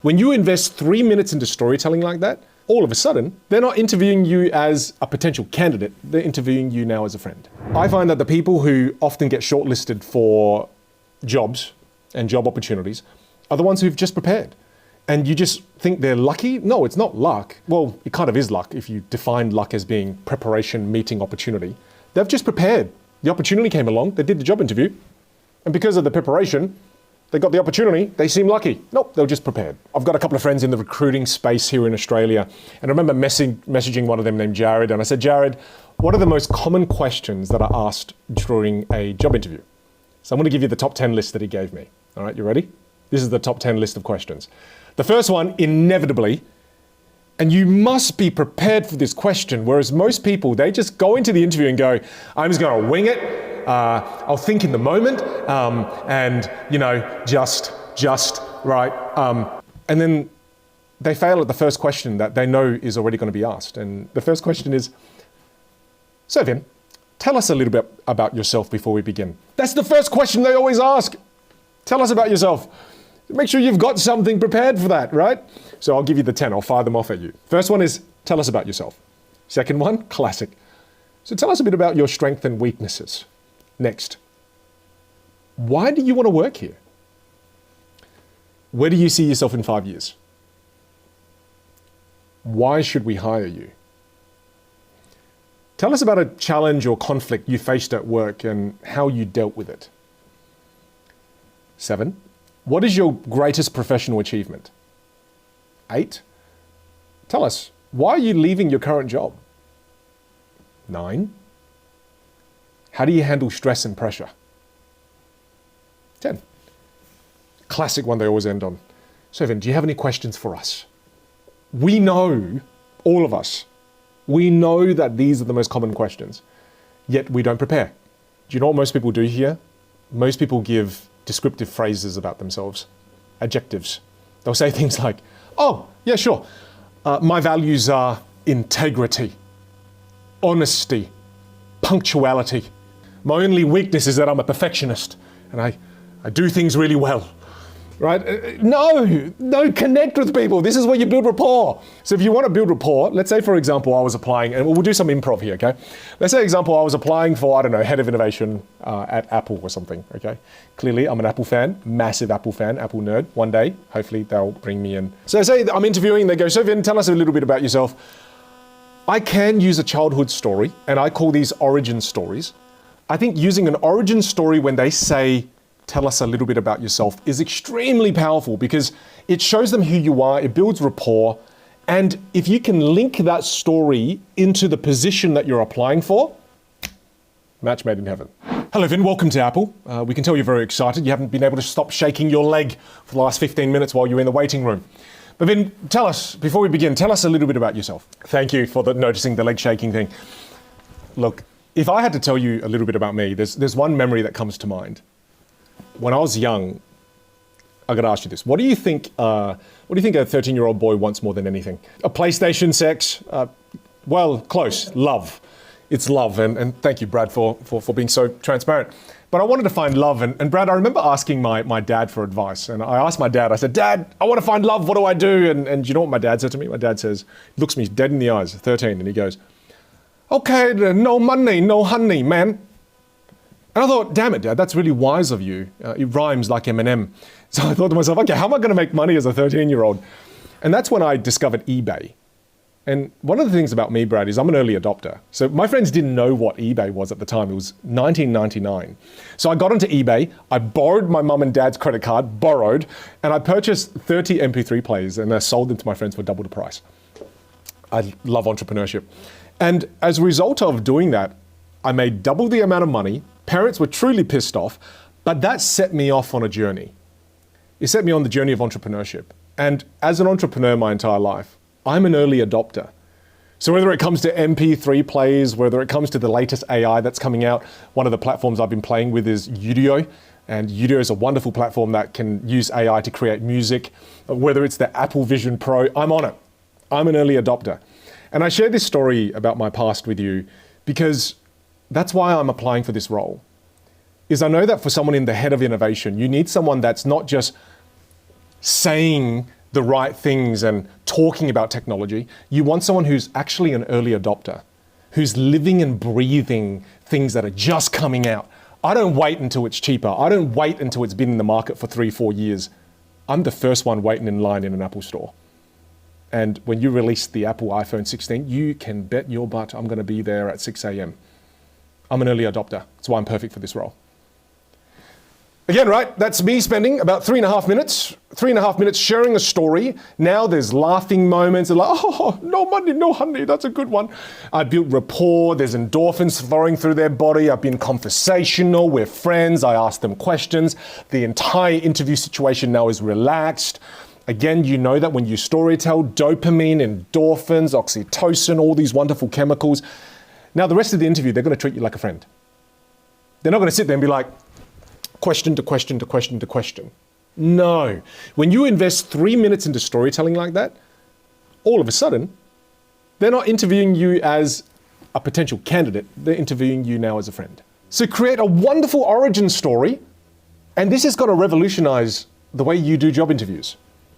When you invest 3 minutes into storytelling like that, all of a sudden, they're not interviewing you as a potential candidate, they're interviewing you now as a friend. I find that the people who often get shortlisted for jobs and job opportunities are the ones who've just prepared. And you just think they're lucky? No, it's not luck. Well, it kind of is luck if you define luck as being preparation meeting opportunity. They've just prepared. The opportunity came along, they did the job interview, and because of the preparation, they got the opportunity, they seem lucky. Nope, they were just prepared. I've got a couple of friends in the recruiting space here in Australia, and I remember messaging one of them named Jared, and I said, Jared, what are the most common questions that are asked during a job interview? So I'm going to give you the top 10 list that he gave me. All right, you ready? This is the top 10 list of questions. The first one, inevitably, and you must be prepared for this question, whereas most people, they just go into the interview and go, I'm just going to wing it. I'll think in the moment, and just right. And then they fail at the first question that they know is already going to be asked. And the first question is, so Vinh, tell us a little bit about yourself before we begin. That's the first question they always ask. Tell us about yourself. Make sure you've got something prepared for that, right? So I'll give you the 10, I'll fire them off at you. First one is, tell us about yourself. Second one, classic. So tell us a bit about your strengths and weaknesses. Next, why do you want to work here? Where do you see yourself in 5 years? Why should we hire you? Tell us about a challenge or conflict you faced at work and how you dealt with it. 7, what is your greatest professional achievement? 8, tell us, why are you leaving your current job? 9, how do you handle stress and pressure? 10. Classic one they always end on. So Vinh, do you have any questions for us? We know, all of us, we know that these are the most common questions, yet we don't prepare. Do you know what most people do here? Most people give descriptive phrases about themselves, adjectives. They'll say things like, oh, yeah, sure. My values are integrity, honesty, punctuality. My only weakness is that I'm a perfectionist and I do things really well, right? No, connect with people. This is where you build rapport. So if you want to build rapport, let's say, for example, I was applying, and we'll do some improv here, okay? Let's say, example, I was applying for, I don't know, head of innovation at Apple or something, okay? Clearly, I'm an Apple fan, massive Apple fan, Apple nerd. One day, hopefully, they'll bring me in. So say I'm interviewing, they go, so Vinh, tell us a little bit about yourself. I can use a childhood story, and I call these origin stories. I think using an origin story when they say, tell us a little bit about yourself is extremely powerful because it shows them who you are, it builds rapport, and if you can link that story into the position that you're applying for, match made in heaven. Hello Vinh, welcome to Apple. We can tell you're very excited. You haven't been able to stop shaking your leg for the last 15 minutes while you're in the waiting room. But Vinh, tell us, before we begin, tell us a little bit about yourself. Thank you for noticing the leg shaking thing. Look, if I had to tell you a little bit about me, there's one memory that comes to mind. When I was young, I got to ask you this. What do you think a 13-year-old boy wants more than anything? A PlayStation, sex? Well, close. Love. It's love. And thank you, Brad, for being so transparent. But I wanted to find love. And Brad, I remember asking my dad for advice. And I asked my dad, I said, Dad, I want to find love. What do I do? And you know what my dad said to me? My dad says, looks me dead in the eyes, 13, and he goes, okay, no money, no honey, man. And I thought, damn it, Dad, that's really wise of you. It rhymes like Eminem. So I thought to myself, okay, how am I going to make money as a 13-year-old? And that's when I discovered eBay. And one of the things about me, Brad, is I'm an early adopter. So my friends didn't know what eBay was at the time. It was 1999. So I got onto eBay, I borrowed my mum and dad's credit card, and I purchased 30 MP3 players and I sold them to my friends for double the price. I love entrepreneurship. And as a result of doing that, I made double the amount of money. Parents were truly pissed off, but that set me off on a journey. It set me on the journey of entrepreneurship. And as an entrepreneur my entire life, I'm an early adopter. So whether it comes to MP3 plays, whether it comes to the latest AI that's coming out, one of the platforms I've been playing with is Udio. And Udio is a wonderful platform that can use AI to create music. Whether it's the Apple Vision Pro, I'm on it. I'm an early adopter. And I share this story about my past with you because that's why I'm applying for this role. Is I know that for someone in the head of innovation, you need someone that's not just saying the right things and talking about technology. You want someone who's actually an early adopter, who's living and breathing things that are just coming out. I don't wait until it's cheaper. I don't wait until it's been in the market for 3-4 years. I'm the first one waiting in line in an Apple store. And when you release the Apple iPhone 16, you can bet your butt I'm going to be there at 6 a.m. I'm an early adopter. That's why I'm perfect for this role. Again, right, that's me spending about 3.5 minutes sharing a story. Now there's laughing moments, like, oh, no money, no honey, that's a good one. I built rapport, there's endorphins flowing through their body. I've been conversational, we're friends, I ask them questions. The entire interview situation now is relaxed. Again, you know that when you storytell, dopamine, endorphins, oxytocin, all these wonderful chemicals. Now the rest of the interview, they're going to treat you like a friend. They're not going to sit there and be like, question to question to question to question. No. When you invest 3 minutes into storytelling like that, all of a sudden, they're not interviewing you as a potential candidate. They're interviewing you now as a friend. So create a wonderful origin story, and this is going to revolutionize the way you do job interviews.